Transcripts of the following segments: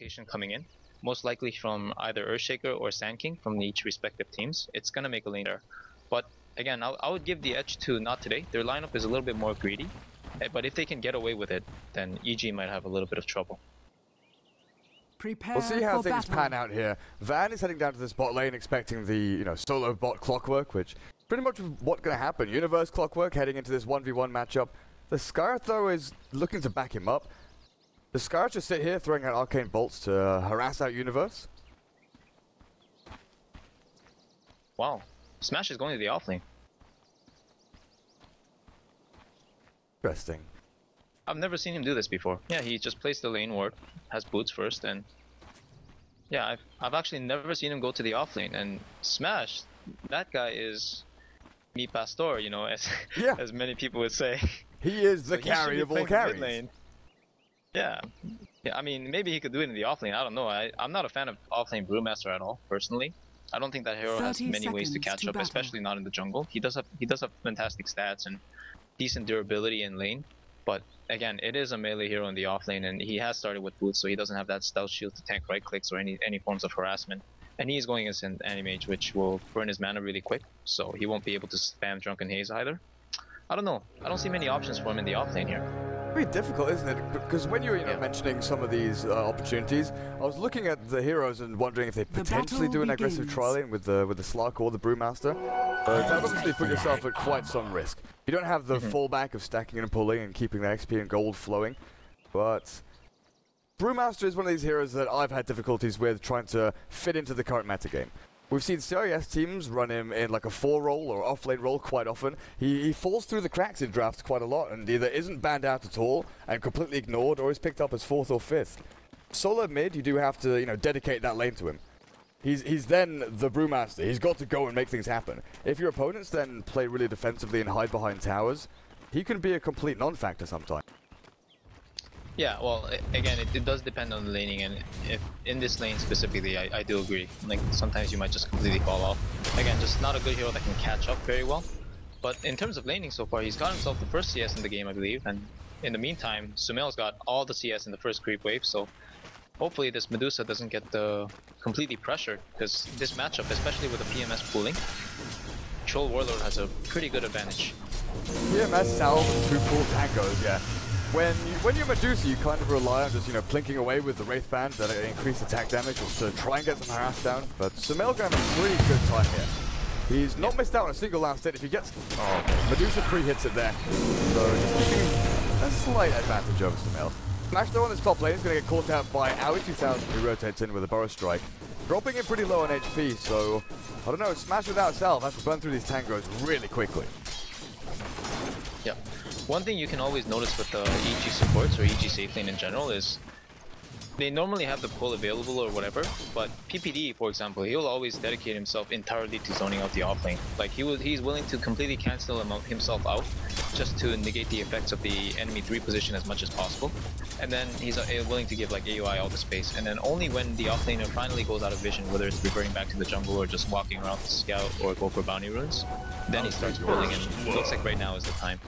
rotation coming in, most likely from either Earthshaker or Sand King from each respective teams. It's gonna make a lane there. But again, I would give the edge to NoT today. Their lineup is a little bit more greedy, but if they can get away with it, then EG might have a little bit of trouble. We'll see how things pan out here. VaNn is heading down to this bot lane, expecting the solo bot Clockwork, which pretty much what's going to happen. Universe Clockwork heading into this 1v1 matchup. The Scarf though is looking to back him up. The Scarf just sit here throwing out arcane bolts to harass out Universe. Wow, Smash is going to the offlane. Interesting. I've never seen him do this before. Yeah, he just plays the lane ward, has boots first, and yeah, I've actually never seen him go to the offlane. And Smash, that guy is mi pastor, as many people would say. He is the carry of all carries. Yeah, I mean, maybe he could do it in the offlane. I don't know. I'm not a fan of offlane Brewmaster at all, personally. I don't think that hero has many ways to catch up, especially not in the jungle. He does have fantastic stats and decent durability in lane. But again, it is a melee hero in the offlane, and he has started with boots, so he doesn't have that stealth shield to tank right clicks or any forms of harassment. And he is going against an Animage, which will burn his mana really quick, so he won't be able to spam Drunken Haze either. I don't know. I don't see many options for him in the offlane here. Very difficult, isn't it? Because when you were mentioning some of these opportunities, I was looking at the heroes and wondering if they potentially do an aggressive tri-lane with the Slark or the Brewmaster. That would obviously put yourself at quite some risk. You don't have the fallback of stacking and pulling and keeping the XP and gold flowing, but Brewmaster is one of these heroes that I've had difficulties with trying to fit into the current metagame. We've seen CIS teams run him in like a 4 role or off-lane role quite often. He falls through the cracks in drafts quite a lot and either isn't banned out at all and completely ignored, or is picked up as 4th or 5th. Solo mid, you do have to dedicate that lane to him. He's then the Brewmaster. He's got to go and make things happen. If your opponents then play really defensively and hide behind towers, he can be a complete non-factor sometimes. Yeah, well, again, it does depend on the laning, and if in this lane specifically, I do agree. Like, sometimes you might just completely fall off. Again, just not a good hero that can catch up very well. But in terms of laning so far, he's got himself the first CS in the game, I believe, and in the meantime, Sumail's got all the CS in the first creep wave, so hopefully this Medusa doesn't get completely pressured, because this matchup, especially with the PMS pooling, Troll Warlord has a pretty good advantage. PMS salve and 2 full tangos, yeah. When you're Medusa, you kind of rely on just, plinking away with the Wraith Band that increase attack damage just to try and get some harass down. But Sumail can have a pretty good time here. He's not missed out on a single last hit. If he gets... Oh, Medusa pre-hits it there. So just keeping a slight advantage over Sumail. Smash though on this top lane is going to get caught out by Aoi 2000, who rotates in with a Burrow Strike. Dropping in pretty low on HP, so... I don't know, Smash without Salve has to burn through these tangos really quickly. Yep. One thing you can always notice with the EG supports or EG safe lane in general is they normally have the pull available or whatever, but PPD, for example, he'll always dedicate himself entirely to zoning out the offlane. Like he's willing to completely cancel himself out just to negate the effects of the enemy 3 position as much as possible. And then he's willing to give like AOI all the space. And then only when the offlaner finally goes out of vision, whether it's reverting back to the jungle or just walking around to scout or go for bounty runes, then he starts pulling, and it looks like right now is the time.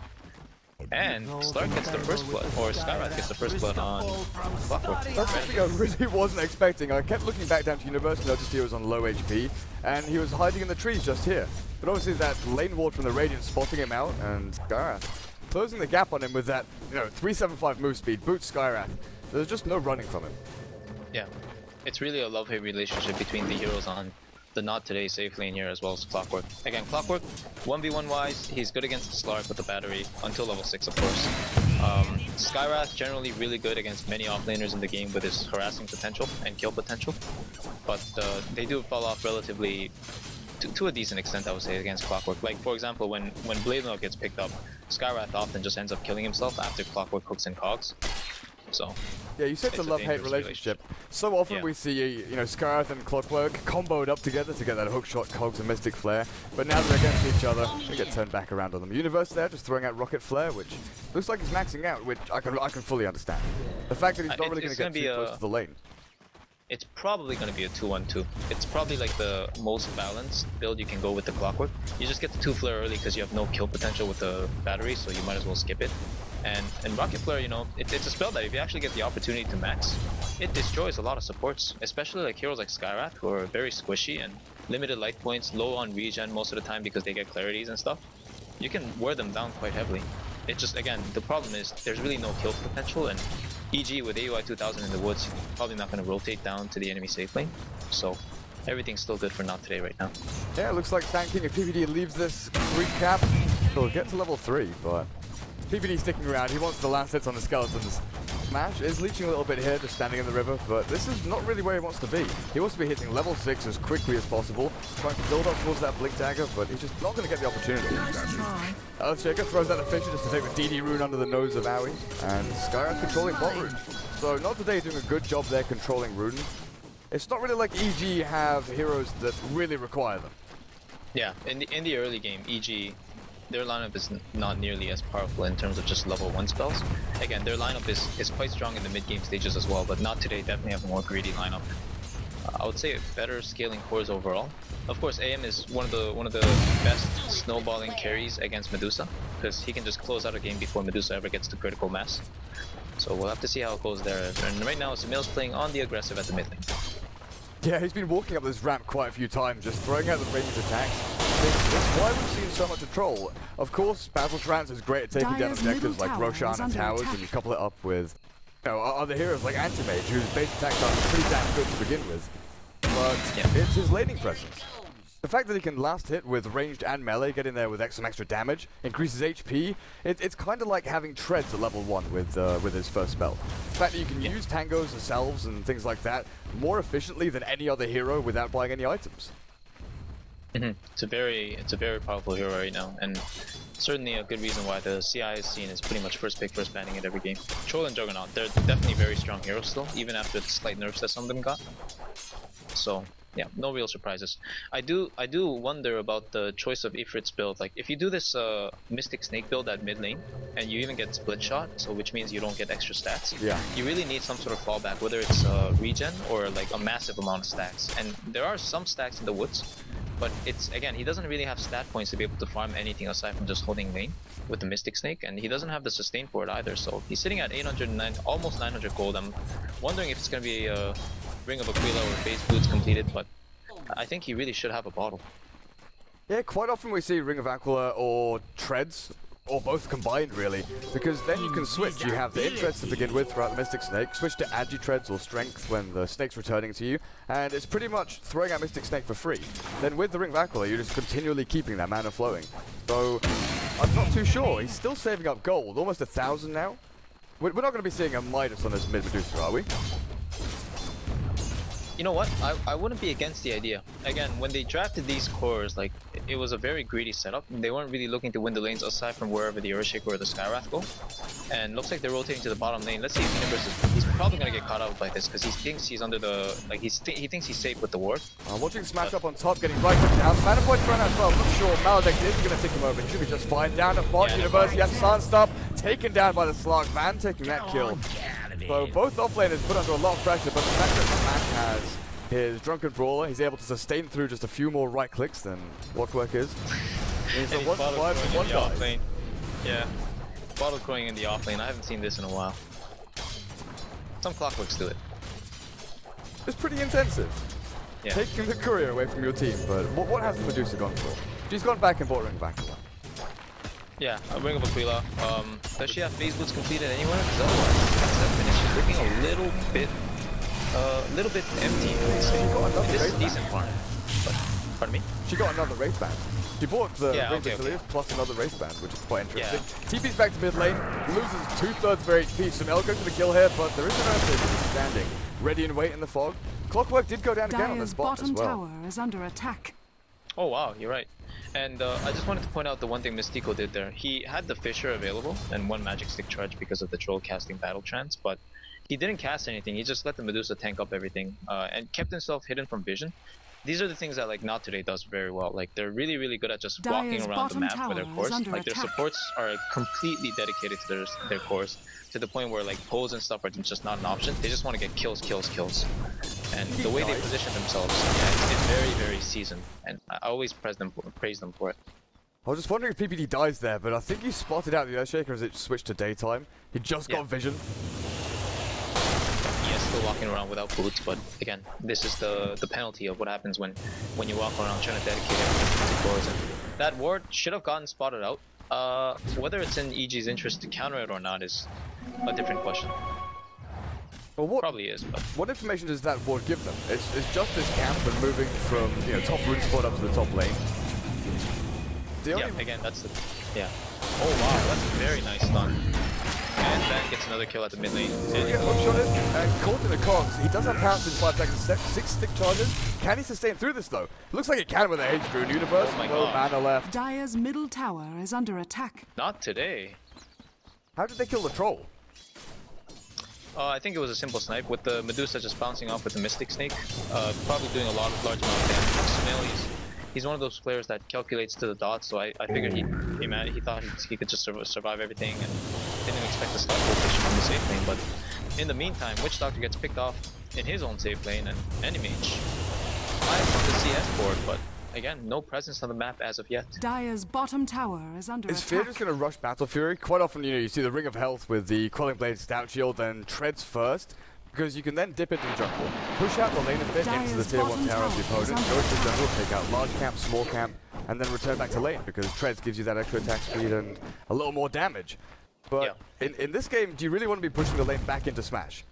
And Slark gets the first blood, or Skywrath gets the first blood on Clockwork. That's something I really wasn't expecting. I kept looking back down to Universe and noticed he was on low HP, and he was hiding in the trees just here. But obviously that lane ward from the Radiant spotting him out, and Skywrath closing the gap on him with that, 375 move speed, boots Skywrath. There's just no running from him. Yeah, it's really a love-hate relationship between the heroes on the NoT today safe lane here, as well as Clockwork. Again, Clockwork, 1v1 wise, he's good against the Slark with the battery, until level 6 of course. Skywrath generally really good against many offlaners in the game with his harassing potential and kill potential, but they do fall off relatively to a decent extent, I would say, against Clockwork. Like for example, when Blade gets picked up, Skywrath often just ends up killing himself after Clockwork hooks in cogs. So yeah, you said it's a love-hate relationship. So often we see, Skywrath and Clockwork comboed up together to get that hookshot, cogs, and Mystic Flare. But now they're against each other, they get turned back around on them. Universe there just throwing out Rocket Flare, which looks like he's maxing out, which I can fully understand. The fact that he's not really going to get too close to the lane. it's probably going to be a 2-1-2. It's probably like the most balanced build you can go with the Clockwork. You just get the 2 flare early because you have no kill potential with the battery, so you might as well skip it. And Rocket Flare, you know, it's a spell that if you actually get the opportunity to max, it destroys a lot of supports, especially like heroes like Skywrath, who are very squishy and limited life points, low on regen most of the time because they get clarities and stuff. You can wear them down quite heavily. It just, again, the problem is there's really no kill potential, and EG with AUI 2000 in the woods, probably not going to rotate down to the enemy safe lane. So everything's still good for NoT today right now. Yeah, it looks like Sand King, if PPD leaves this recap, he'll get to level 3, but PPD sticking around. He wants the last hits on the skeletons. Smash is leeching a little bit here, just standing in the river, but this is not really where he wants to be. He wants to be hitting level 6 as quickly as possible, trying to build up towards that Blink Dagger, but he's just not going to get the opportunity. Earthshaker throws out a Fisher just to take the DD rune under the nose of Aoi, and Skyrath controlling bot rune. So NoT today doing a good job there controlling rune. It's not really like EG have heroes that really require them. Yeah, in the early game, EG, their lineup is not nearly as powerful in terms of just level 1 spells. Again, their lineup is quite strong in the mid-game stages as well, but NoT today definitely have a more greedy lineup. I would say better scaling cores overall. Of course, AM is one of the best snowballing carries against Medusa, because he can just close out a game before Medusa ever gets to critical mass. So we'll have to see how it goes there. And right now, Samil's playing on the aggressive at the mid lane. Yeah, he's been walking up this ramp quite a few times, just throwing out the ranged attacks. That's why we've seen so much of Troll. Of course, Battle Trance is great at taking down objectives like Roshan and towers, and you couple it up with, you know, other heroes like Anti-Mage, whose base attacks are pretty damn good to begin with. But it's his laning presence. The fact that he can last hit with ranged and melee, get in there with some extra damage, increases HP, it's kind of like having treads at level 1 with his first spell. The fact that you can use tangos and salves and things like that more efficiently than any other hero without buying any items. It's a very powerful hero right now, and certainly a good reason why the CI scene is pretty much first pick, first banning it every game. Troll and Juggernaut, they're definitely very strong heroes still, even after the slight nerfs that some of them got. So yeah, no real surprises. I do wonder about the choice of Ifrit's build. Like, if you do this Mystic Snake build at mid lane, and you even get split shot, so which means you don't get extra stats, you really need some sort of fallback, whether it's regen or like a massive amount of stacks. And there are some stacks in the woods, but it's, again, he doesn't really have stat points to be able to farm anything aside from just holding lane with the Mystic Snake, and he doesn't have the sustain for it either. So he's sitting at 809, almost 900 gold. I'm wondering if it's going to be a Ring of Aquila or Phase Boots completed, but I think he really should have a bottle. Yeah, quite often we see Ring of Aquila or Treads, or both combined really, because then you can switch. You have the interest to begin with throughout the Mystic Snake, switch to Agi Treads or Strength when the Snake's returning to you, and it's pretty much throwing out Mystic Snake for free. Then with the Ring of Aquila, you're just continually keeping that mana flowing. So, I'm not too sure. He's still saving up gold, almost 1,000 now. We're not going to be seeing a Midas on this mid-Medusa, are we? You know what? I wouldn't be against the idea. Again, when they drafted these cores, like, it was a very greedy setup. They weren't really looking to win the lanes aside from wherever the Earthshaker or the Skywrath go. And looks like they're rotating to the bottom lane. Let's see if Universe is... He's probably gonna get caught out by this because he thinks he's under the... Like, he thinks he's safe with the ward. Watching Smash up on top, getting right down. Mana points run out as well. I'm not sure Maledect is gonna take him over. He should be just fine. Down at bot. Universe, he has Sunstop. Taken down by the Slark. VaNn taking that kill. So both offlaners put under a lot of pressure, but the fact that Smash has his Drunken Brawler, he's able to sustain through just a few more right clicks than Clockwork is. He's a 1-5 for one guy. Yeah, bottle going in the offlane. I haven't seen this in a while. Some Clockworks do it. It's pretty intensive. Yeah. Taking the courier away from your team, but what has the Medusa gone for? She's gone back and bought Ring of Aquila. Yeah, a Ring of Aquila. Does she have Phase Boots completed anywhere? Because otherwise, that's that finish. She's looking a little bit empty, I would say. This is decent farm. But, pardon me? She got another Wraith Band. She bought the Wraith okay. plus another Wraith Band, which is quite interesting. TP's back to mid lane, loses 2/3 of her HP. Samel goes for the kill here, but there is an Earthshaker standing, ready and wait in the fog. Clockwork did go down again on the spot as well. Tower is under attack. Oh wow, you're right. And I just wanted to point out the one thing Mystico did there. He had the Fisher available and one Magic Stick charge because of the Troll casting Battle Trance, but he didn't cast anything. He just let the Medusa tank up everything and kept himself hidden from vision. These are the things that like NoT today does very well. Like they're really good at just walking around the map with their cores. Like their supports are completely dedicated to their cores to the point where like pulls and stuff are just not an option. They just want to get kills. and the way they position themselves, yeah, it's very, very seasoned, and I always praise them for it. I was just wondering if PPD dies there, but I think he spotted out the Earthshaker as it switched to daytime. He just got vision. He is still walking around without boots, but again, this is the penalty of what happens when you walk around trying to dedicate everything to doors. And that ward should have gotten spotted out. Whether it's in EG's interest to counter it or not is a different question. Well, what probably is, but what information does that ward give them? It's just this camp and moving from top rune spot up to the top lane. Yeah, again, that's the Oh wow, that's a very nice stun. And VaNn gets another kill at the mid lane. And you hookshot it and caught in the cogs. He does have pounce in 5 seconds. 6 stick charges. Can he sustain through this though? Looks like he can with a H Rune Universe. Oh my no God. mana left. Dire's middle tower is under attack. Not today. How did they kill the troll? I think it was a simple snipe with the Medusa just bouncing off with the Mystic Snake. Probably doing a large amount of damage. Snail, he's one of those players that calculates to the dots, so I figured he thought he could just survive everything and didn't expect the stop rotation from the safe lane. But in the meantime, Witch Doctor gets picked off in his own safe lane, and Enimage flies on the CS board, but again, no presence on the map as of yet. Dire's bottom tower is under attack. Is Fear just going to rush Battle Fury? Quite often, you see the Ring of Health with the Quelling Blade Stout Shield, then Treads first, because you can then dip into the jungle, push out the lane a bit into the tier 1 tower of the opponent, go into the jungle, take out large camp, small camp, and then return back to lane, because Treads gives you that extra attack speed and a little more damage. But in this game, do you really want to be pushing the lane back into Smash?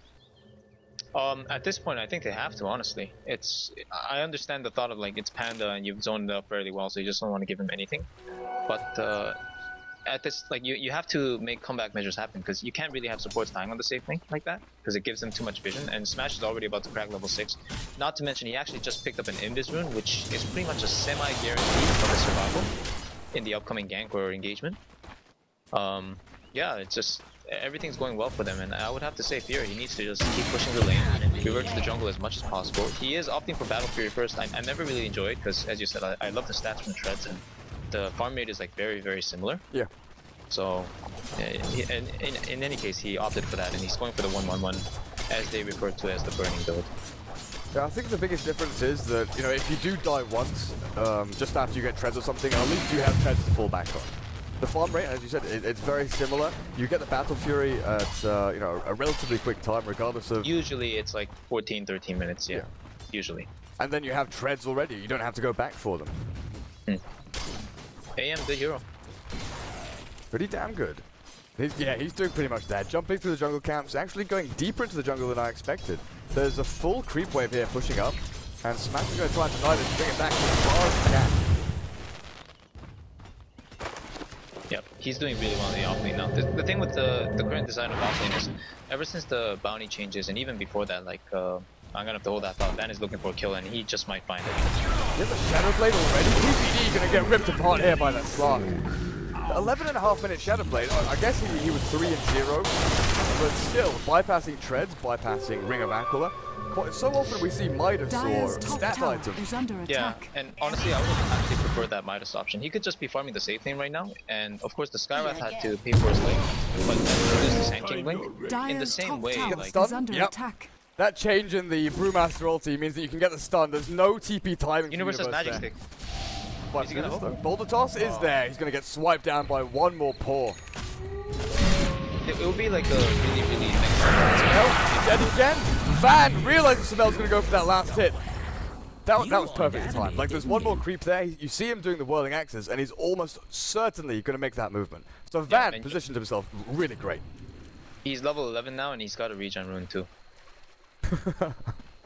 At this point, I think they have to, honestly. I understand the thought of, like, it's Panda and you've zoned it up fairly well, so you just don't want to give him anything. But at this, like, you have to make comeback measures happen, because you can't really have supports dying on the safe lane like that, because it gives them too much vision, and Smash is already about to crack level 6. Not to mention, he actually just picked up an Invis rune, which is pretty much a semi-guarantee of his survival in the upcoming gank or engagement. Yeah, it's just, everything's going well for them, and I would have to say Fear, he needs to just keep pushing the lane, revert to the jungle as much as possible. He is opting for Battle Fury first. I never really enjoy it, because as you said, I love the stats from Treads, and the farm rate is like very, very similar. Yeah. So, in any case, he opted for that, and he's going for the 1-1-1, as they refer to as the burning build. Yeah, I think the biggest difference is that, if you do die once, just after you get Treads or something, at least you have Treads to fall back on. The farm rate, as you said, it's very similar. You get the Battle Fury at, a relatively quick time, regardless of... Usually it's like 14, 13 minutes, yeah. Usually. And then you have Treads already, you don't have to go back for them. AM, the hero. Pretty damn good. He's doing pretty much that. Jumping through the jungle camps, actually going deeper into the jungle than I expected. There's a full creep wave here pushing up, and Smash is going to try and deny this, bring it back as far as he can. Yep, he's doing really well in the offlane now. The thing with the current design of offlane is, ever since the bounty changes, and even before that, like, I'm gonna have to hold that thought. VaNn is looking for a kill, and he just might find it. There's a Shadow Blade already? PPD gonna get ripped apart here by that Slark. 11.5 minute Shadow Blade. I guess he was 3-0, but still, bypassing Treads, bypassing Ring of Aquila. So often we see Midas or stat items. Yeah, and honestly, I would actually prefer that Midas option. He could just be farming the safe lane right now, and of course the Skywrath had to pay for his lane, but introduced the Sand King lane. In the same way, like... That change in the Brewmaster ulti means that you can get the stun. There's no TP timing. Universe has Magic Stick. But Boulder Toss is there. He's going to get swiped down by one more paw. It will be like a really, really next Samel, dead again. VaNn realizes Samel's going to go for that last hit. That was perfectly timed. Like, there's one more creep there. You see him doing the whirling axes, and he's almost certainly going to make that movement. So VaNn positioned himself really great. He's level 11 now, and he's got a regen rune too.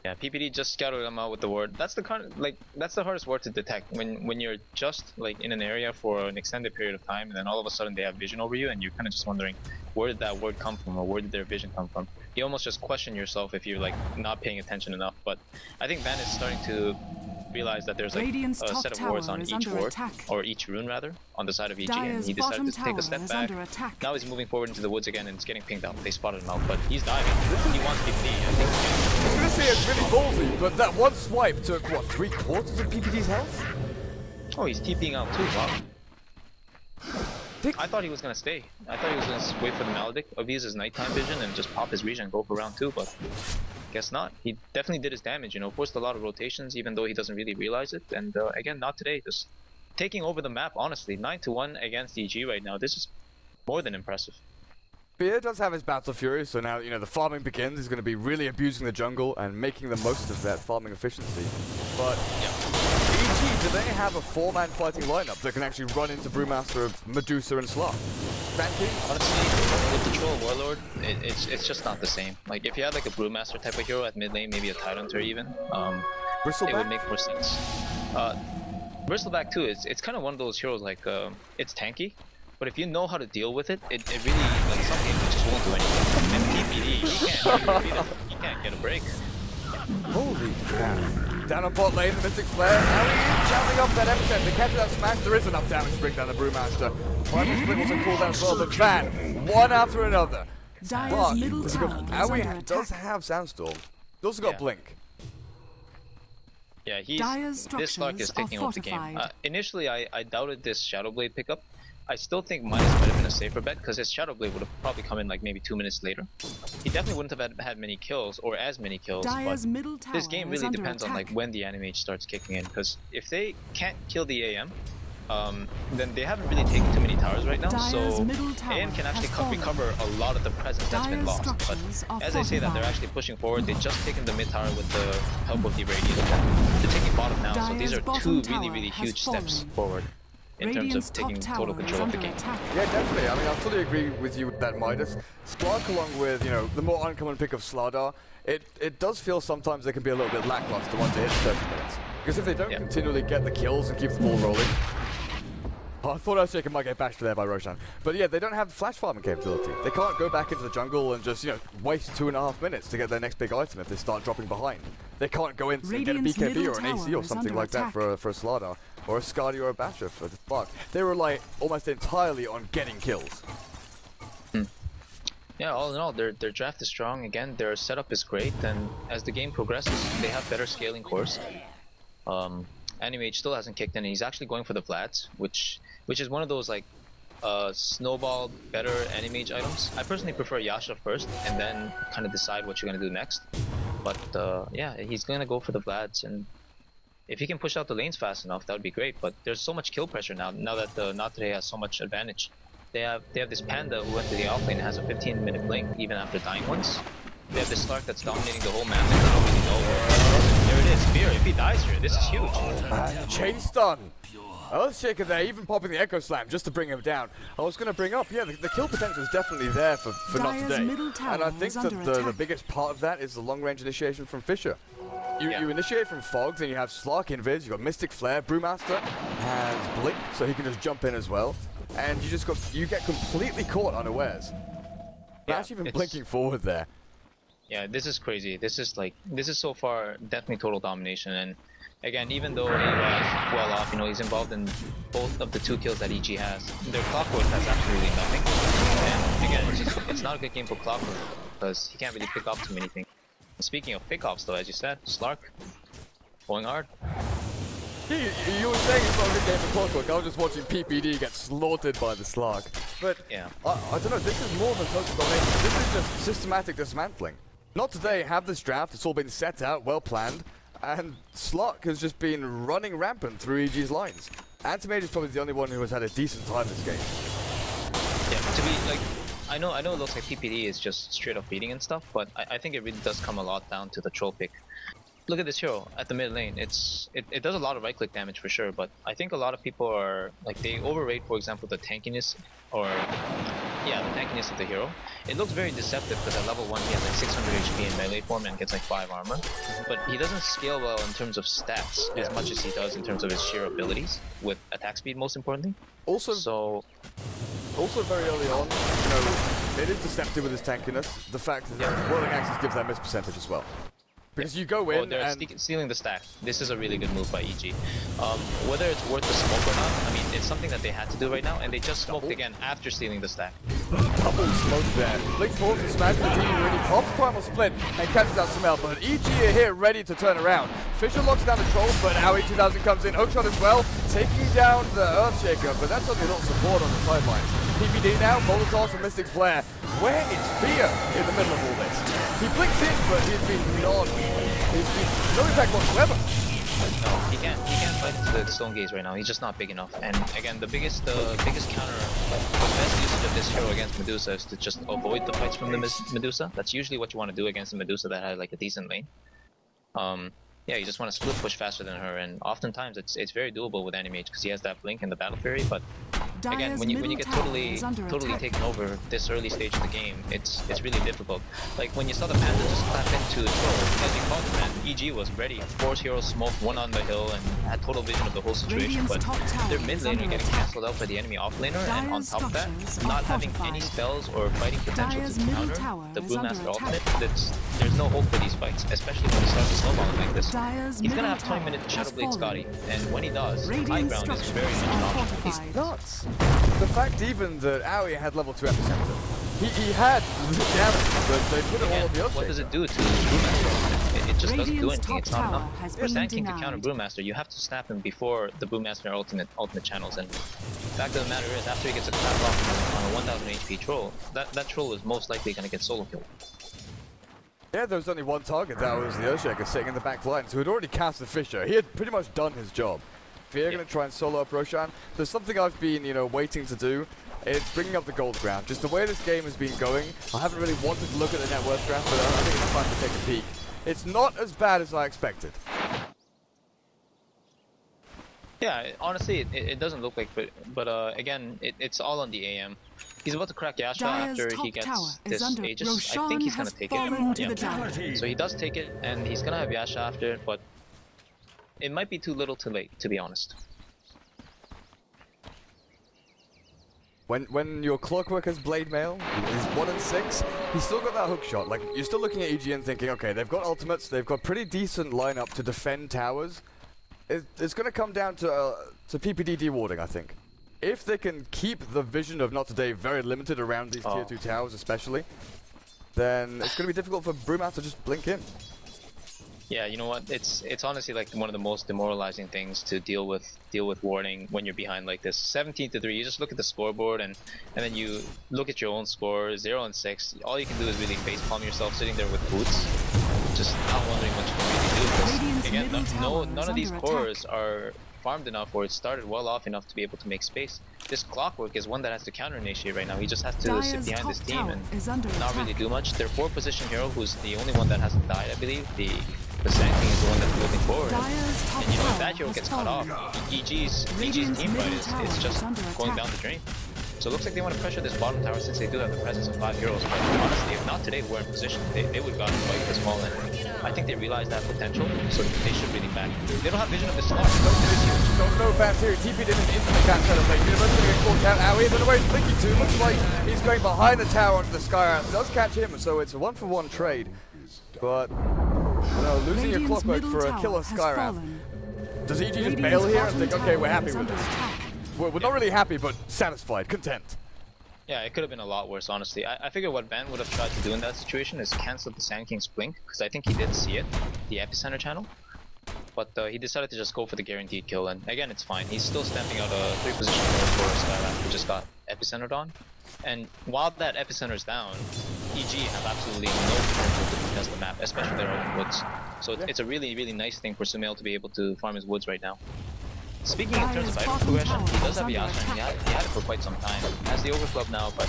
Yeah, PPD just scouted him out with the ward. That's the kind of, like, that's the hardest ward to detect when you're just like in an area for an extended period of time, and then all of a sudden they have vision over you, and you're kind of just wondering where did that word come from, or where did their vision come from. You almost just question yourself if you're like not paying attention enough. But I think VaNn is starting to realize that there's like a set of wards on each ward, or each rune rather, on the side of EG, and he decided to take a step back. Now he's moving forward into the woods again, and it's getting pinged out. They spotted him out, but he's diving. He wants PPD. I think. I was gonna say it's really ballsy, but that one swipe took what, 3/4 of PPD's health? Oh, he's TPing out too. Wow. I thought he was gonna stay. I thought he was gonna wait for the Maledict, abuse his nighttime vision, and just pop his regen and go for round 2, but guess not. He definitely did his damage, you know, forced a lot of rotations, even though he doesn't really realize it. And again, not today, just taking over the map, honestly. 9-1 against EG right now. This is more than impressive. Fear does have his Battle Fury, so now, you know, the farming begins. He's going to be really abusing the jungle and making the most of that farming efficiency. But EG, do they have a 4-man fighting lineup that can actually run into Brewmaster, Medusa, and Slark? Honestly, with the Troll Warlord, it's just not the same. Like, if you had like a Brewmaster type of hero at mid lane, maybe a Tidehunter even, it would make more sense. Bristleback too, it's kind of one of those heroes like, it's tanky, but if you know how to deal with it, it really, like, some games it just won't do anything. And PPD, he can't get a break. Holy crap. Down on bot lane, the Mystic Flare. Now he is challenging up that epicenter. To catch that smash, there is enough damage to bring down the Brewmaster. Primal Split was a cooldown as well, but VaNn, one after another. Dire's middle tower is under attack. Does have Sandstorm. He's also got Blink. Yeah, this Slark is taking over the game. Initially, I doubted this Shadowblade pickup. I still think Midas might have been a safer bet, because his Shadowblade would have probably come in like maybe 2 minutes later. He definitely wouldn't have had many kills, or as many kills, but this game really depends on like when the anti-mage starts kicking in, because if they can't kill the AM, then they haven't really taken too many towers right now, so AM can actually recover a lot of the presence that's been lost. But as I say that, they're actually pushing forward. They've just taken the mid tower with the help of the Radiant. They're taking bottom now, so these are 2 really huge steps forward in terms of taking total control of the game. Yeah, definitely. I mean, I fully agree with you with that Midas. Slark, along with, you know, the more uncommon pick of Slardar, it does feel sometimes they can be a little bit lackluster once it hits 30 minutes. Because if they don't continually get the kills and keep the ball rolling... Oh, I thought I was saying I might get bashed there by Roshan. But yeah, they don't have the flash farming capability. They can't go back into the jungle and just, you know, waste 2.5 minutes to get their next big item if they start dropping behind. They can't go in and get a BKB or an AC or something like that for a Slardar, or a Skadi or a Basher for the Slark. They rely almost entirely on getting kills. Yeah, all in all, their draft is strong. Again, their setup is great, and as the game progresses, they have better scaling cores. Anti-Mage still hasn't kicked in, and he's actually going for the Vlads, which is one of those like snowball better Anti-Mage items. I personally prefer Yasha first, and then kind of decide what you're gonna do next. But yeah, he's gonna go for the Vlads, and if he can push out the lanes fast enough, that would be great. But there's so much kill pressure now that the NoT today has so much advantage. They have this Panda who went to the off lane and has a 15-minute blink even after dying once. They have this Slark that's dominating the whole map and they don't really know where. There it is, Fear. If he dies here, this is huge. Chain stun. Earthshaker there, even popping the Echo Slam just to bring him down. I was going to bring up, yeah, the kill potential is definitely there for NoT today. And I think that the biggest part of that is the long-range initiation from Fisher. You initiate from Fog, then you have Slark invis, you've got Mystic Flare, Brewmaster has Blink, so he can just jump in as well. And you get completely caught unawares. Not even blinking forward there. Yeah, this is crazy. This is so far definitely total domination. And again, even though AY is well off, you know, he's involved in both of the 2 kills that EG has. Their Clockwork has absolutely nothing. And again, it's not a good game for Clockwork because he can't really pick off too many things. Speaking of pickoffs, though, as you said, Slark going hard. You were saying it's not a good game for Clockwork. I was just watching PPD get slaughtered by the Slark. But yeah, I don't know. This is more than total domination. This is just systematic dismantling. Not today. Have this draft. It's all been set out, well planned, and Slark has just been running rampant through EG's lines. Anti-Mage is probably the only one who has had a decent time this game. Yeah, to be like. I know it looks like PPD is just straight up beating and stuff, but I think it really does come a lot down to the troll pick. Look at this hero at the mid lane. It does a lot of right click damage for sure, but I think a lot of people are like they overrate, for example, the tankiness the tankiness of the hero. It looks very deceptive because at level 1 he has like 600 HP in melee form and gets like 5 armor, but he doesn't scale well in terms of stats as much as he does in terms of his sheer abilities with attack speed, most importantly. Also very early on, you know, it is deceptive with his tankiness. The fact that Whirling Axis gives that miss percentage as well. Because you go in they're stealing the stack. This is a really good move by EG. Whether it's worth the smoke or not, I mean, it's something that they had to do right now, and they just smoked again after stealing the stack. Double smoke there. Blink forward and smash the team really pops Primal Split and catches out Samel, but EG are here ready to turn around. Fisher locks down the troll, but Owie 2000 comes in. Hookshot as well, taking down the Earthshaker, but that's only a little support on the sidelines. PPD now, Molotovs and Mystic Flare. Where is Fear in the middle of all this? He blinks in, but he's been no impact whatsoever. No, he can't fight into the stone gaze right now. He's just not big enough. And again, the biggest counter, the best usage of this hero against Medusa is to just avoid the fights from the Medusa. That's usually what you want to do against a Medusa that has like a decent lane. Yeah, you just want to split push faster than her, and oftentimes it's very doable with Animage because he has that blink and the battle fury. But again, when you get totally taken over this early stage of the game, it's really difficult. Like when you saw the Panda just clap into Troll, as you called it, man, EG was ready. 4 heroes smoked, 1 on the hill, and had total vision of the whole situation. But their mid laner getting cancelled out by the enemy off laner, and on top of that, not having any spells or fighting potential to counter the Brewmaster ultimate. There's no hope for these fights, especially when you start snowballing like this. He's gonna have 20-minute Shadowblade Scotty, and when he does, high ground is very much an option. He's nuts. The fact even that Owie had level 2 epicenter, he had the damage, but they put it all on the other. What does it do to Brewmaster? It just doesn't do anything. It's not enough. For Sand King to counter Brewmaster, you have to snap him before the Brewmaster ultimate channels. And the fact of the matter is, after he gets a clap off on a 1000 HP troll, that troll is most likely gonna get solo killed. Yeah, there was only one target, that was the Earthshaker sitting in the back line, so he'd already cast the Fisher. He had pretty much done his job. Fear going to try and solo up Roshan. There's something I've been, waiting to do. It's bringing up the gold ground. Just the way this game has been going, I haven't really wanted to look at the net worth graph, but I think it's time to take a peek. It's not as bad as I expected. Yeah, honestly, it doesn't look like, but again, it's all on the AM. He's about to crack Yasha after he gets this Aegis. I think he's gonna take it. Yeah. So he does take it, and he's gonna have Yasha after, but it might be too little too late, to be honest. When your Clockwork has Blade Mail, is 1 in 6, he's still got that hook shot. Like, you're still looking at EG and thinking, okay, they've got ultimates, they've got pretty decent lineup to defend towers. It's gonna come down to PPD dewarding, I think. If they can keep the vision of Not Today very limited around these tier 2 towers especially, then it's going to be difficult for Brewmaster to just blink in. Yeah, you know what? It's honestly like one of the most demoralizing things to deal with warding when you're behind like this. 17-3. You just look at the scoreboard and then you look at your own score, 0 and 6. All you can do is really facepalm yourself sitting there with boots, just not wondering what you can really do. Because again, none of these cores are farmed enough or it started well off enough to be able to make space. This Clockwork is one that has to counter initiate right now. He just has to sit behind this team and not really do much. Their 4th position hero, who's the only one that hasn't died, I believe, the Sand King is the one that's moving forward. And if that hero gets cut off, EG's team fight is just going down the drain. So it looks like they want to pressure this bottom tower since they do have the presence of 5 heroes. But honestly, if not today we're in position, they would have gotten to fight this small enemy. I think they realize that potential, so they should really back. They don't have vision of the Slark. No bad theory. TP didn't into the cat center plate. Universe going to get caught out. Owie, I don't know where he's blinking to. Looks like he's going behind the tower onto the Sky. It does catch him, so it's a 1-for-1 trade. But losing your Clockwork for a killer Skywrath. Does EG just bail here and think, okay, we're happy with this? We're not really happy, but satisfied, content. Yeah, it could have been a lot worse, honestly. I figure what VaNn would have tried to do in that situation is cancel the Sand King's blink, because I think he did see it, the epicenter channel. But he decided to just go for the guaranteed kill, and again, it's fine. He's still stamping out a 3-position kill for Skywrath, who just got epicentered on. And while that epicenter's down, EG have absolutely no potential to contest the map, especially their own woods. So it's a really, really nice thing for Sumail to be able to farm his woods right now. Speaking in terms of item progression, he does have Yasha, and he had it for quite some time. Has the overclub now, but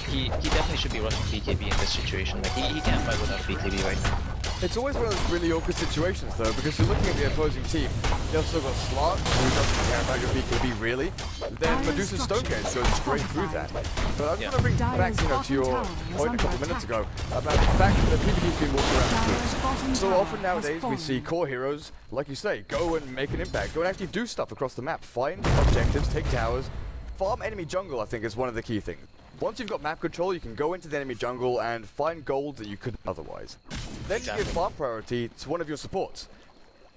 he definitely should be rushing BKB in this situation. Like he can't fight without a BKB right now. It's always one of those really awkward situations though, because you're looking at the opposing team. You've still got Slark, who doesn't care about your BKB really. Then Medusa's Stonecase goes straight through that. But I was going to bring back, to your point a couple minutes ago about the fact that PPD's been walking around the groups. So often nowadays we see core heroes, like you say, go and make an impact, go and actually do stuff across the map, find objectives, take towers, farm enemy jungle. I think is one of the key things. Once you've got map control, you can go into the enemy jungle and find gold that you couldn't otherwise. Then you give farm priority to one of your supports.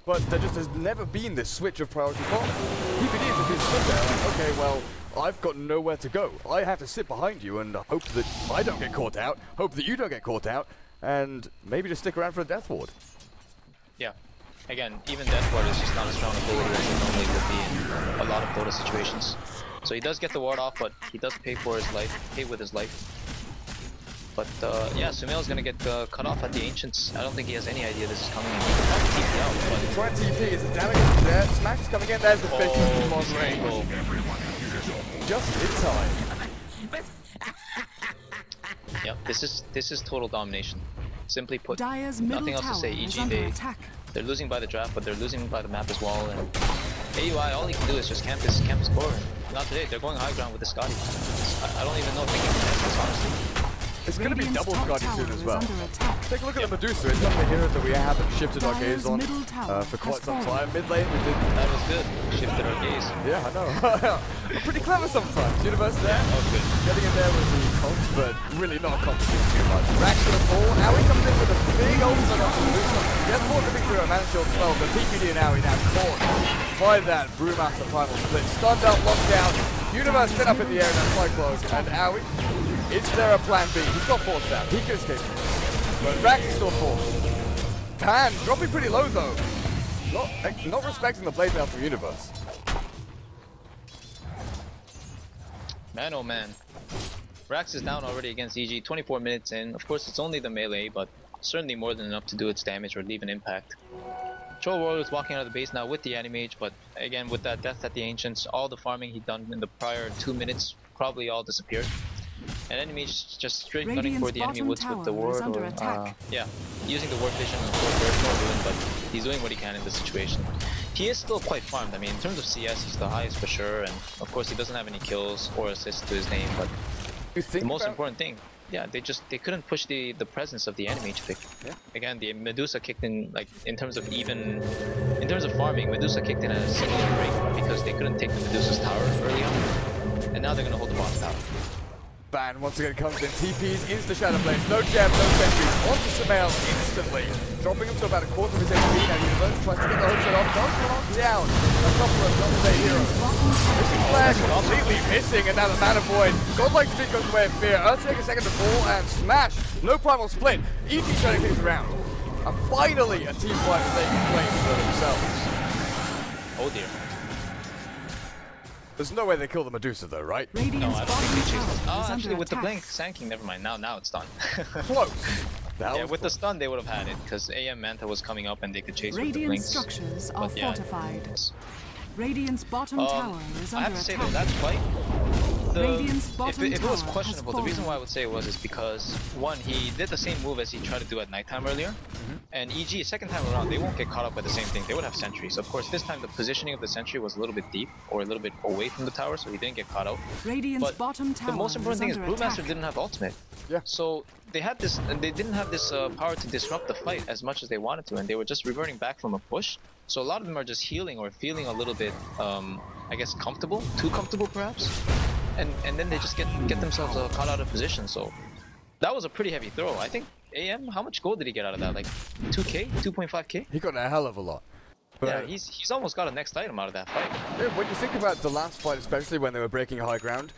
But there just has never been this switch of priority farming. PPD has been stood there like, okay, well, I've got nowhere to go. I have to sit behind you and hope that I don't get caught out, hope that you don't get caught out, and maybe just stick around for a death ward. Yeah. again, even Death Ward is just not a strong ability as it normally would be in a lot of Dota situations. So he does get the ward off, but he does pay for his life, pay with his life. But yeah, Sumail is gonna get cut off at the Ancients. I don't think he has any idea this is coming. He can probably TP out, but... Trying TP, is the damage there? Smash is coming in, there's the fish from long range. Just in time. Yep, this is total domination. Simply put, Dyer's nothing else to say. EG, they're losing by the draft, but they're losing by the map as well. And AUI, all he can do is just camp his core. Not today, they're going high ground with the Scotty. I don't even know if they can contest this, honestly. It's going to be double Scotty soon as well. Take a look at the Medusa. It's one of the heroes that we haven't shifted our gaze on for quite some time. Mid lane, we did. That was good. Shifted our gaze. Yeah, I know. Pretty clever sometimes. Universe there. Oh, good. Getting in there with the ult, but really not accomplishing too much. Rax to the fall. Aoi comes in with a big ultimate on Medusa. Gets caught coming through a managed to ult 12, but PPD and Aoi now caught by that Brewmaster Primal Split. Stunned out, locked down. Universe set up in the air in that Cyclone, and Aoi. Is there a plan B? He's got forced out. He could escape. But Rax is still forced. VaNn dropping pretty low though. Not respecting the blade mail from Universe. Man, oh man. Rax is down already against EG, 24 minutes in. Of course, it's only the melee, but certainly more than enough to do its damage or leave an impact. Troll Warrior is walking out of the base now with the Animage, but again, with that death at the Ancients, all the farming he'd done in the prior 2 minutes probably all disappeared. And enemy just straight gunning for the enemy woods with the ward, or yeah, using the ward vision. Of course, there's no ruin, but he's doing what he can in this situation. He is still quite farmed. I mean, in terms of CS, he's the highest for sure, and of course, he doesn't have any kills or assists to his name. But the most important thing, yeah, they couldn't push the presence of the enemy to pick. Yeah. Again, the Medusa kicked in, like in terms of farming, Medusa kicked in at a similar rate because they couldn't take the Medusa's tower early on, and now they're gonna hold the bottom tower. VaNn once again comes in, TPs into Shadow Blades, no jab, no sentries, onto Sumail instantly, dropping him to about a quarter of his HP. Now Universe tries to get the hook shot off, does knock down a couple of Dota heroes. Missing flash, completely missing, and now the Mana Void, godlike speed goes away of fear. Earth take a second to fall, and smash, no primal split, EG turning things around. And finally a team fight that they can claim for themselves. Oh dear. There's no way they kill the Medusa though, right? No, I don't think they chased it. Oh, actually with the blink, Sanking, never mind. Now it's done. Close. Yeah, with the stun they would have had it, because AM Manta was coming up and they could chase with the Radiant blinks. structures are But, yeah, fortified. Radiant's bottom tower is I under have to say attack. though, that fight, Radiant's bottom if it was tower questionable, has the reason why I fallen. would say it was is because, one, he did the same move as he tried to do at nighttime earlier, and EG, second time around, they won't get caught up by the same thing. They would have sentries. Of course, this time the positioning of the sentry was a little bit deep, or a little bit away from the tower, so he didn't get caught out. Radiant's But bottom tower the most important thing is under Brewmaster attack. didn't have ultimate. Yeah. So they had this, and they didn't have this power to disrupt the fight as much as they wanted to, and they were just reverting back from a push. So a lot of them are just healing or feeling a little bit, I guess, comfortable, too comfortable perhaps, and then they just get themselves caught out of position. So that was a pretty heavy throw. I think AM, how much gold did he get out of that? Like 2k, 2.5k? He got a hell of a lot. But yeah, he's almost got a next item out of that fight. yeah, when you think about the last fight, especially when they were breaking high ground,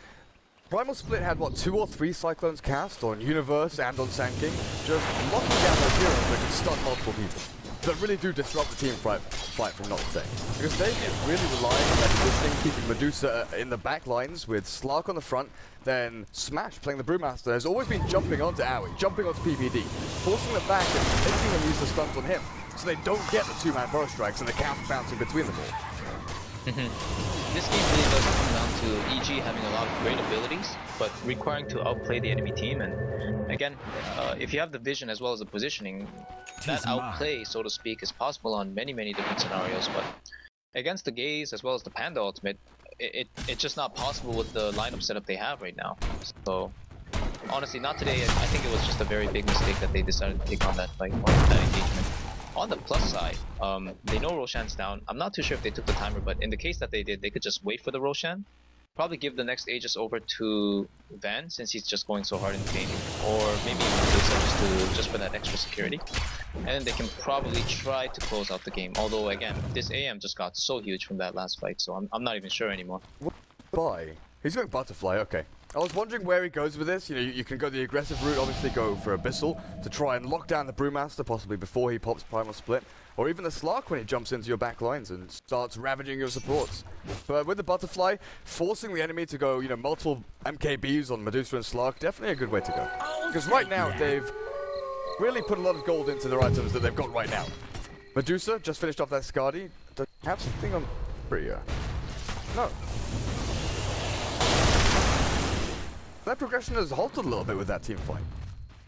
Primal Split had what, 2 or 3 Cyclones cast on Universe and on Sanking, just locking down those heroes that can stun multiple people. That really do disrupt the team fight from NoT. Because they really rely on that positioning, keeping Medusa in the back lines with Slark on the front, then Smash playing the Brewmaster has always been jumping onto Aoi, jumping onto PPD, forcing them back and making them use the stuns on him, so they don't get the 2-man burst strikes and the counter bouncing between them all. This game really does come down to EG having a lot of great abilities, but requiring to outplay the enemy team. And again, if you have the vision as well as the positioning, that outplay, so to speak, is possible on many different scenarios. But against the Gaze as well as the Panda ultimate, it's just not possible with the lineup setup they have right now. So honestly, not today. I think it was just a very big mistake that they decided to take on that fight, or that engagement. On the plus side, they know Roshan's down. I'm not too sure if they took the timer, but in the case that they did, they could just wait for the Roshan. Probably give the next Aegis over to VaNn, since he's just going so hard in the game. Or maybe even Medusa, just for that extra security. And then they can probably try to close out the game. Although, again, this AM just got so huge from that last fight, so I'm not even sure anymore. Bye. He's going Butterfly, okay. I was wondering where he goes with this. You know, you can go the aggressive route, obviously go for Abyssal to try and lock down the Brewmaster, possibly before he pops Primal Split, or even the Slark when he jumps into your back lines and starts ravaging your supports. But with the Butterfly, forcing the enemy to go, you know, multiple MKBs on Medusa and Slark, definitely a good way to go. Because right now, they've really put a lot of gold into their items that they've got right now. Medusa just finished off that Skadi. Does he have something on Bria? No. That progression has halted a little bit with that team fight.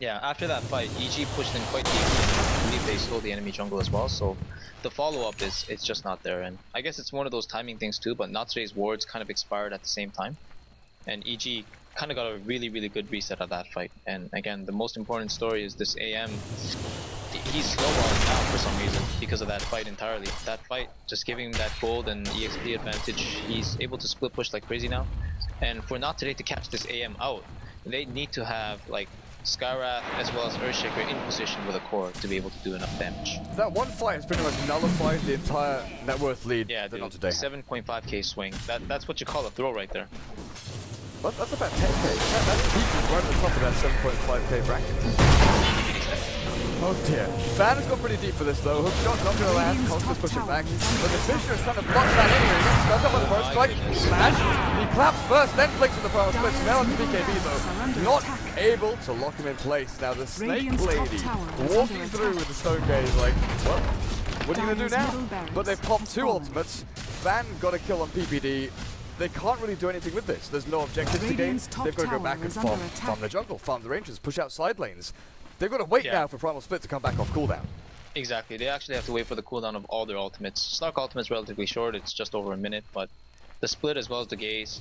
Yeah, after that fight, EG pushed in quite deeply, and I believe they stole the enemy jungle as well, so the follow-up is, it's just not there, and I guess it's one of those timing things too, but Not Today's wards kind of expired at the same time, and EG kind of got a really, really good reset of that fight, and again, the most important story is this AM, he's snowballing now for some reason, because of that fight entirely. That fight, just giving him that gold and EXP advantage, he's able to split push like crazy now. And for Not Today to catch this AM out, they need to have like Skywrath as well as Earthshaker in position with a core to be able to do enough damage. That one fight has pretty much nullified the entire net worth lead. Yeah, dude, Not Today. 7.5k swing. That's what you call a throw right there. But that's about 10k. That's peaking right at the top of that 7.5k bracket. Oh dear. VaNn has gone pretty deep for this though. Hook shot, not going to land. Constant's pushing back. But the Fisher is trying to block that in here. He gets stuck up on the first strike. Smash. He claps first, then flicks with the power split. Now it's BKB though. Not able to lock him in place. Now the Snake Lady walking through with the Stone Gaze like, well, what are you going to do now? But they've popped two ultimates. VaNn got a kill on PPD. They can't really do anything with this. There's no objectives to gain. They've got to go back and farm the jungle, farm the rangers, push out side lanes. They've got to wait now for Primal Split to come back off cooldown. Exactly. They actually have to wait for the cooldown of all their ultimates. Slark ultimate's relatively short. It's just over a minute, but the split as well as the gaze,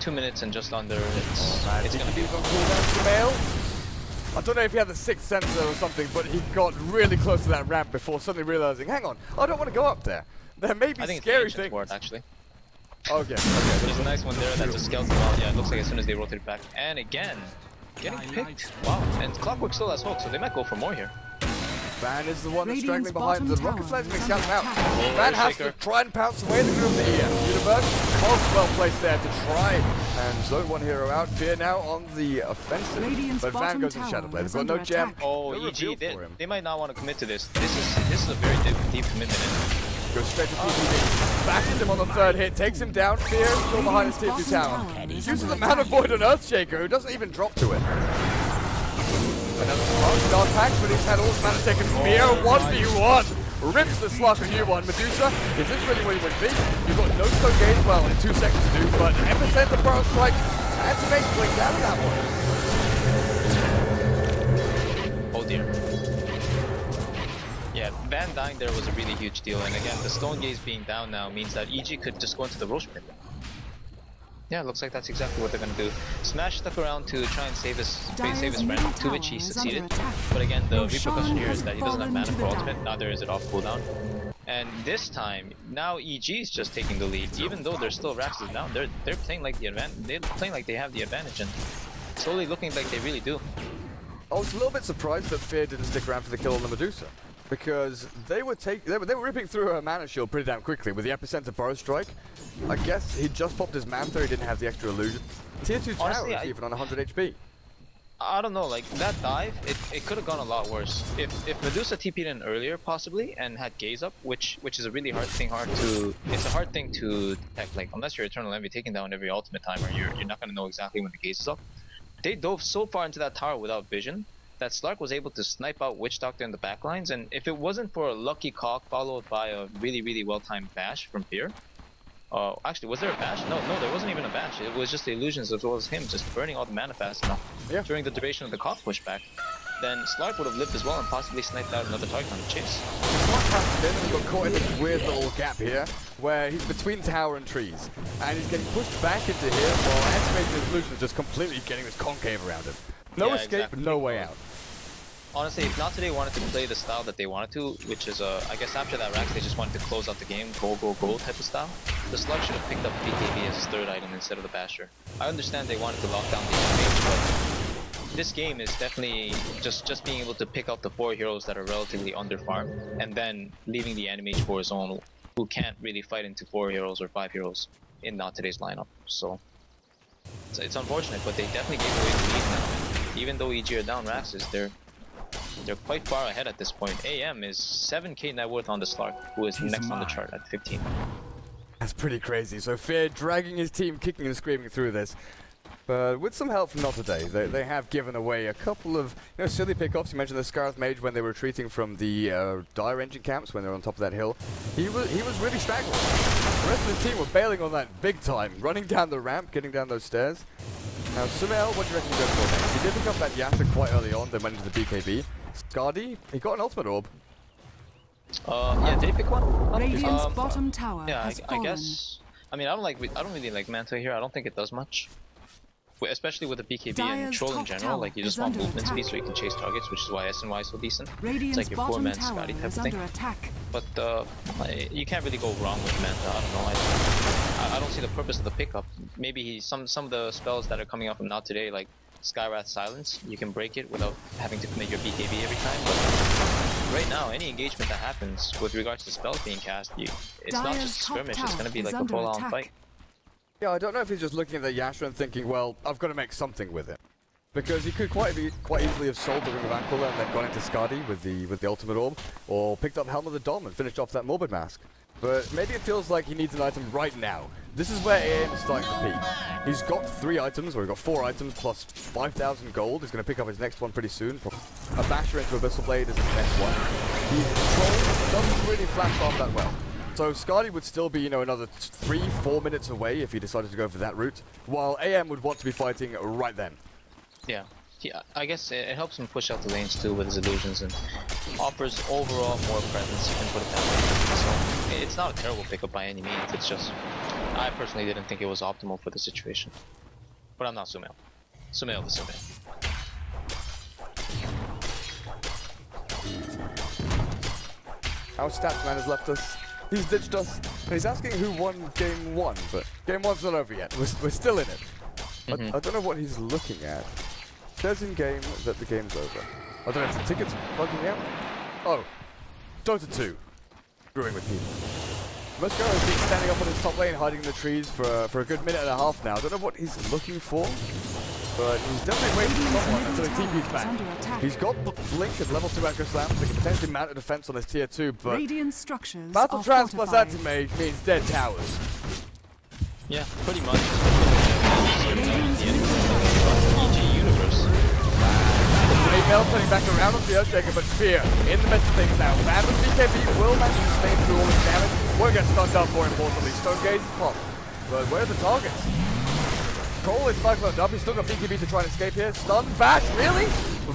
2 minutes and just under. It's going to be on cooldown. Sumail. I don't know if he had the sixth sensor or something, but he got really close to that ramp before suddenly realizing, hang on, I don't want to go up there. There may be scary things. Ward, actually. Okay. There's a nice one there that just scales them out. Yeah, it looks like as soon as they rotate back. And again, getting picked. Wow. And Clockwork still has hook, so they might go for more here. VaNn is the one that's straggling behind. The Rocket Slide's going to scout him out. VaNn has to try and pounce away the group of the Universe. Most well placed there to try and zone one hero out. Fear now on the offensive. But VaNn goes in Shadow Blade. They've got no gem. Oh, no EG, they might not want to commit to this. This is a very deep commitment. Goes straight to PPD. Bashes him on the third hit. Takes him down. Fear still behind his tier 2 tower. Uses the Mana Void on Earthshaker, who doesn't even drop to it. Another Slark, Dark Pack, but he's had all his mana taken. Fear 1v1. Rips the Slark a new one. Medusa, is this really where you would be? You've got no Stone Gaze, well, in 2 seconds to do, but Epicenter Power Strike, and to make blink out of that one. Oh dear. Yeah, VaNn dying there was a really huge deal, and again, the Stone Gaze being down now means that EG could just go into the Roche Pit. Yeah, looks like that's exactly what they're gonna do. Smash stuck around to try and save his friend, to which he succeeded. But again, the repercussion here is that he doesn't have mana for ultimate, neither is it off cooldown. And this time, now EG is just taking the lead, even though they're still Rax's down. They're playing like they're playing like they have the advantage, and slowly looking like they really do. I was a little bit surprised that Fear didn't stick around for the kill on the Medusa, because they were ripping through her mana shield pretty damn quickly with the Epicenter Burrow Strike. I guess he just popped his Mantha, he didn't have the extra illusion. Tier 2 tower is even on 100 HP. I don't know, like that dive, it could have gone a lot worse. If Medusa TP'd in earlier possibly and had gaze up, which is a really it's a hard thing to detect, like unless you're Eternal Envy taking down every ultimate timer, you're not gonna know exactly when the gaze is up. They dove so far into that tower without vision that Slark was able to snipe out Witch Doctor in the backlines, and if it wasn't for a lucky cock followed by a really well-timed bash from Fear. Actually, was there a bash? No, there wasn't even a bash. It was just the illusions as well as him just burning all the mana fast enough during the duration of the cock pushback. Then Slark would have lived as well and possibly sniped out another target on the chase. Slark passed in and he got caught in this weird little gap here where he's between tower and trees. And he's getting pushed back into here while Activating his illusion is just completely getting this concave around him. No escape, exactly. No way out. Honestly, if Not Today wanted to play the style that they wanted to, which is, I guess after that Rax, they just wanted to close out the game, go type of style, the Slug should have picked up BKB as his third item instead of the Basher. I understand they wanted to lock down the enemy, but this game is definitely just being able to pick out the 4 heroes that are relatively under-farmed, and then leaving the enemy for his own, who can't really fight into 4 heroes or 5 heroes in Not Today's lineup, so... It's unfortunate, but they definitely gave away the lead now. Even though EG are down Raxes, they're quite far ahead at this point. AM is 7k net worth on the Slark, who is next on the chart at 15. That's pretty crazy. So Fear dragging his team, kicking and screaming through this. But with some help from NoT today, they have given away a couple of silly pickoffs. You mentioned the Scarth Mage when they were retreating from the Dire Engine camps when they were on top of that hill. He was really straggling. The rest of the team were bailing on that big time, running down the ramp, getting down those stairs. Now Sumail, what do you reckon he goes for next? He did pick up that Yasha quite early on, then went into the BKB. Skadi, he got an ultimate orb. Yeah, did he pick one? Radiant's bottom tower Yeah, has I fallen. guess. I mean, I don't really like Manta here. I don't think it does much. Especially with the BKB and Dire's troll in top general, like you just tower want is under movement speed attack. so you can chase targets, which is why SNY is so decent. Radiant's It's like your bottom four-man tower Scotty type is of thing. under attack. But you can't really go wrong with Manta. I don't know. I don't see the purpose of the pickup. Maybe some of the spells that are coming up from NoT today, like Skywrath Silence, you can break it without having to commit your BKB every time. But right now, any engagement that happens with regards to spells being cast, it's not Dire's just top skirmish. It's tower going to be is like a under full-on attack. fight. Yeah, I don't know if he's just looking at the Yasha and thinking, well, I've got to make something with it. Because he could quite easily have sold the Ring of Ankula and then gone into Skadi with the ultimate orb, or picked up Helm of the Dom and finished off that Morbid Mask. But maybe it feels like he needs an item right now. This is where AM is starting to peak. He's got 3 items, or he's got 4 items plus 5,000 gold. He's going to pick up his next one pretty soon. A Basher into Abyssal Blade is his next one. His Troll doesn't really flash off that well. So Skadi would still be, another 3-4 minutes away if he decided to go for that route, while AM would want to be fighting right then. Yeah, I guess it helps him push out the lanes too with his illusions and offers overall more presence, you can put it that way. So it's not a terrible pickup by any means, it's just, I personally didn't think it was optimal for the situation. But I'm not Sumail. Sumail the Sumail. Our stats man has left us. He's ditched us. And he's asking who won game 1, but game 1's not over yet. We're still in it. I don't know what he's looking at. It says in game that the game's over. I don't know if the ticket's bugging out. Oh, Dota 2. Screwing with people. Musco has been standing up on his top lane, hiding in the trees for a good minute and a half now. I don't know what he's looking for, but he's definitely waiting for someone until he TP's back. He's got the blink and level 2 aggro slams that can potentially mount a defense on his tier 2, but Radiant structures Battle are Trance plus fortified. Anti-Mage means dead towers. Yeah, pretty much. EG Universe. Mel turning back around on the Earthshaker, but Fear in the midst of things now. VaNn with BKB will manage to stay through all his damage. Won't get stunned up, more importantly. Stone Gaze is popped. But where are the targets? Cole is cycloned up. He's still got BKB to try and escape here. Stun, bash, really?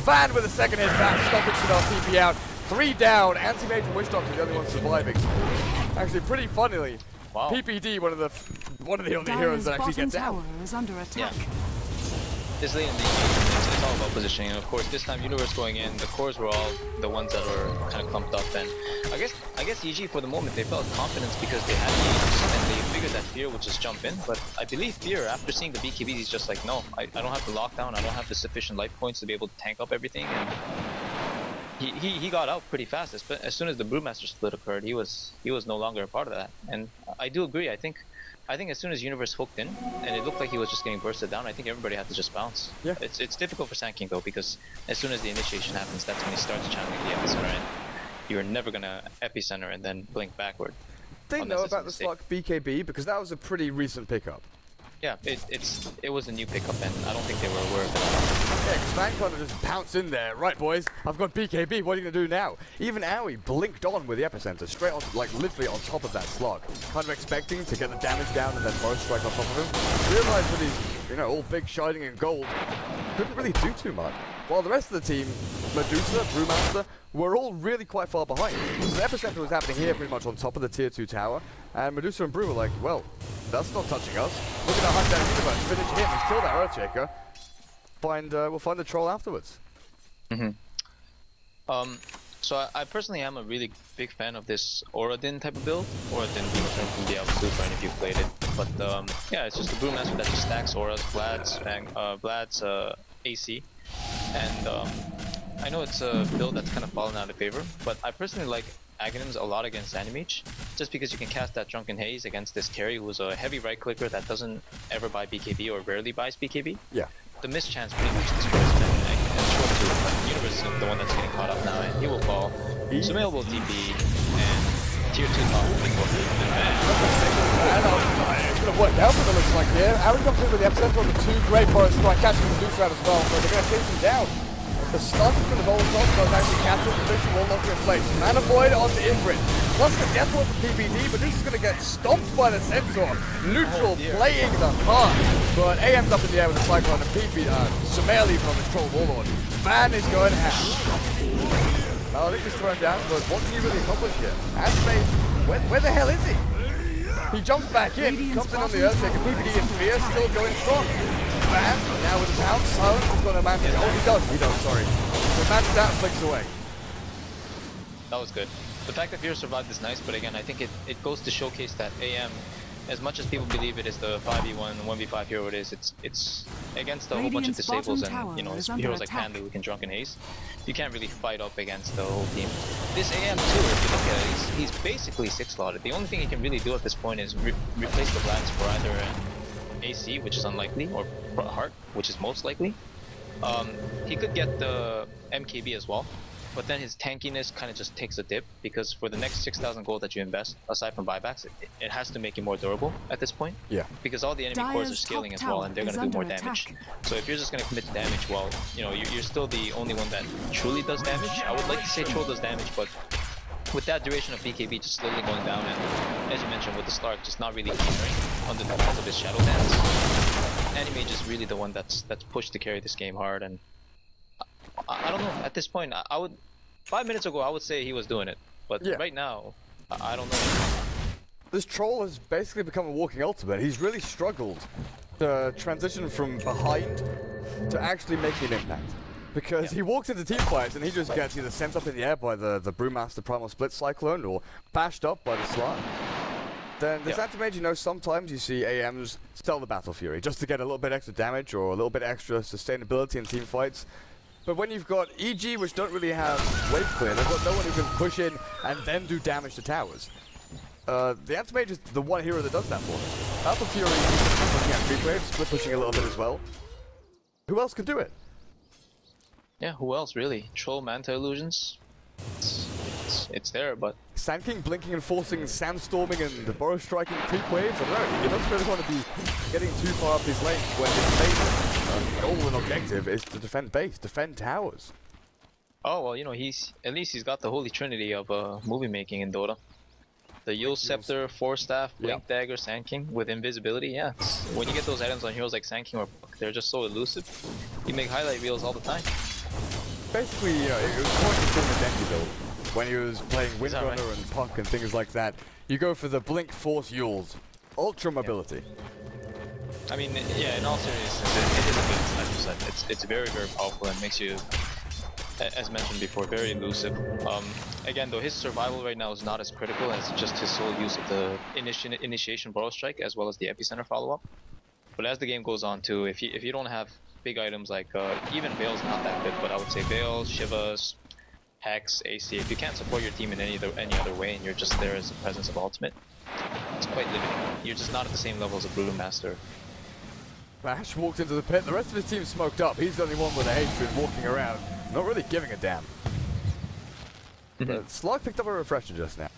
VaNn with a second hit back, stopping Chanel TP out. 3 down. Anti-Mage and Witch Doctor, the only one surviving. Actually, pretty funnily, Wow. PPD, one of the only heroes that actually gets out. Tower is under attack. Yeah. This lane in the it's all about positioning, and of course this time Universe going in, the cores were all the ones that were kind of clumped up, and I guess EG for the moment they felt confidence because they had the Aegis, and they figured that Fear would just jump in, but I believe Fear, after seeing the BKBs, he's just like, no, I don't have the lockdown, I don't have the sufficient life points to be able to tank up everything, and he got out pretty fast. As soon as the Brewmaster split occurred, he was no longer a part of that, and I do agree. I think as soon as Universe hooked in, and it looked like he was just getting bursted down, I think everybody had to just bounce. Yeah. It's difficult for Sand King though, because as soon as the initiation happens, that's when he starts channeling the epicenter, and you're never gonna epicenter and then blink backward. They know about the Slark BKB because that was a pretty recent pickup. Yeah, it was a new pickup, and I don't think they were aware of it. Yeah, because VaNn kind of just pounced in there. Right, boys, I've got BKB. What are you gonna do now? Even Owie blinked on with the epicenter, straight on, like literally on top of that slug, kind of expecting to get the damage down and then burst strike on top of him. Realized that he's, all big, shining in gold, couldn't really do too much. While the rest of the team, Medusa, Brewmaster, were all really quite far behind. So the epicenter was happening here pretty much on top of the tier 2 tower, and Medusa and Brew were like, well, that's not touching us. We're gonna hunt down Universe, finish him, and kill that Earthshaker. We'll find the troll afterwards. So I personally am a really big fan of this Auradin type of build. Auradin being a term from Diablo 2 for any of you who played it. But yeah, it's just a Brewmaster that just stacks auras, Vlad's AC. And I know it's a build that's kind of fallen out of favor, but I personally like Aghanims a lot against Animage, just because you can cast that Drunken Haze against this carry who's a heavy right clicker that doesn't ever buy BKB or rarely buys BKB. Yeah. The mischance pretty much destroys him, and Troll too, but Universe is the one that's getting caught up now, and he will fall. Sumail will TP, and tier 2 top will be forfeit, and It's going to work out for them, looks like here. Aaron comes in with the epicenter on the 2 great Forest Strike, catching the Medusa out as well, so they're going to chase him down. The Slark is going to roll across, so actually capture the position, wall locker in place. Mana Void on the Inbred. Plus the death one for PPD, but this is going to get stomped by the Centaur. Neutral playing the heart. But AM's up in the air with the Cyclone and Sumail even on the Troll Warlord. VaNn is going half. I think he's thrown down, but what can he really accomplish here? Asmate, where the hell is he? He jumps back in, comes in on the Earthshaker, PPD and Fear still going strong. VaNn, now with his hound, Silence is going to manage it. Oh, he does, sorry. So manages that and flicks away. that was good. The fact that Fear survived is nice, but again, I think it goes to showcase that AM, as much as people believe it is the 5v1, 1v5 hero it is, it's against a whole bunch of disables and, you know, heroes like Pandu who can Drunken Haze. You can't really fight up against the whole team. This AM too, if you look at it, he's basically 6-slotted. The only thing he can really do at this point is replace the Vlads for either an AC, which is unlikely, or Heart, which is most likely. He could get the MKB as well, but then his tankiness kind of just takes a dip, because for the next 6,000 gold that you invest, aside from buybacks, it has to make you more durable at this point. Yeah. Because all the enemy cores are scaling as well, and they're going to do more damage. So if you're just going to commit to damage, well, you know, you're still the only one that truly does damage. I would like to say Troll does damage, but with that duration of BKB just slowly going down, and as you mentioned with the Slark just not really catering under the because of his Shadow Dance, Animage is really the one that's pushed to carry this game hard. And I don't know, at this point, I would 5 minutes ago I would say he was doing it, but right now I don't know. This Troll has basically become a walking ultimate. He's really struggled to transition from behind to actually making an impact. Because he walks into team fights and he just gets either sent up in the air by the Brewmaster Primal Split Cyclone or bashed up by the Slark. Then this Anti-Mage, you know, sometimes you see AMs sell the Battle Fury just to get a little bit extra damage or a little bit extra sustainability in team fights. But when you've got EG, which don't really have wave clear, they've got no one who can push in and then do damage to towers. The Anti-Mage is the one hero that does that for them. Battle Fury is looking at creep waves, split pushing a little bit as well. Who else can do it? Yeah, who else really? Troll, Manta Illusions. It's there, but Sand King blinking and forcing sandstorming and the Burrow striking creep waves. I don't know, you don't really want to be getting too far up his lane when his goal and objective is to defend base, defend towers. oh well, you know, at least he's got the holy trinity of movie making in Dota. The Yule Scepter, Force Staff, Blink Dagger, Sand King with invisibility. Yeah, when you get those items on heroes like Sand King or Puck, they're just so elusive. You make highlight reels all the time. Basically, it was quite a thing with Denki build. When he was playing Windrunner and Puck and things like that, you go for the Blink Force Yules. Ultra mobility. I mean, yeah, in all seriousness, it is a good sniper set. It's very, very powerful and makes you, as mentioned before, very elusive. Again, though, his survival right now is not as critical as just his sole use of the initiation Burrow Strike as well as the Epicenter follow-up. But as the game goes on too, if you don't have big items like, even Veil's not that good, but I would say Veil, Shivas, Hex, AC, if you can't support your team in any other way and you're just there as a presence of ultimate, it's quite limiting. You're just not at the same level as a Brewmaster. Bash walked into the pit, the rest of his team smoked up. He's the only one with a hatred walking around, not really giving a damn. But Slark picked up a refresher just now.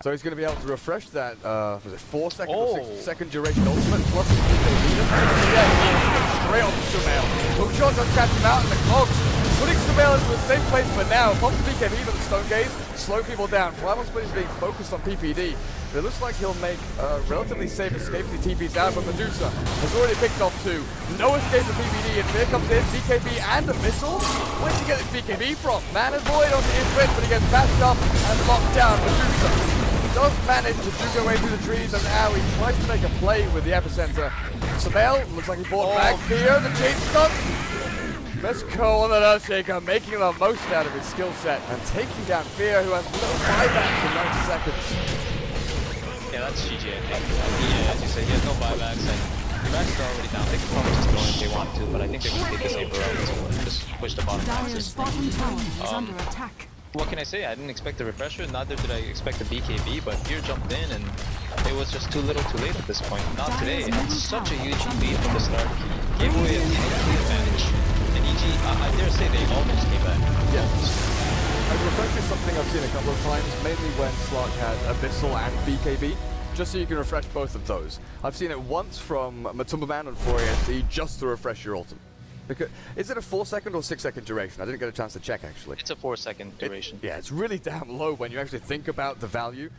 So he's going to be able to refresh that, was it 4 second or 6 second duration ultimate plus his leader. Straight on to Sumail. Hookshot does catch him out in the cogs. Putting Sumail into a safe place for now. Pops the BKB with the Stone Gaze, slow people down. Primal Split is being focused on PPD. But it looks like he'll make a relatively safe escape if he TPs out, but Medusa has already picked off 2. No escape for PPD, and here comes in BKB and a missile. Where'd you get this BKB from? Mana Void on the Infinite, but he gets bashed up and locked down. Medusa does manage to juke away through the trees, and now he tries to make a play with the Epicenter. Sumail looks like he bought back Fear, the chain stun. Let's go on that Earthshaker, making the most out of his skill set and taking down Fear, who has no buyback in 90 seconds. Yeah, that's GG, I think. As you said, he has no buybacks, and the backs are already down. They could probably just go in if they want to, but I think they're going to take the safer route and just push the bottom Dire's axis. bottom tower is under attack. what can I say? I didn't expect the refresher, neither did I expect the BKB, but here jumped in and it was just too little too late at this point. Not today, it had such a huge lead from the start. Gave away a complete advantage. And EG, I dare say they almost came back. Yeah. And refresh is something I've seen a couple of times, mainly when Slark had Abyssal and BKB, just so you can refresh both of those. I've seen it once from Matumba Man on 4ASC just to refresh your ultimate. Because, is it a 4-second or 6-second duration? I didn't get a chance to check actually. It's a 4-second duration. Yeah, it's really damn low when you actually think about the value.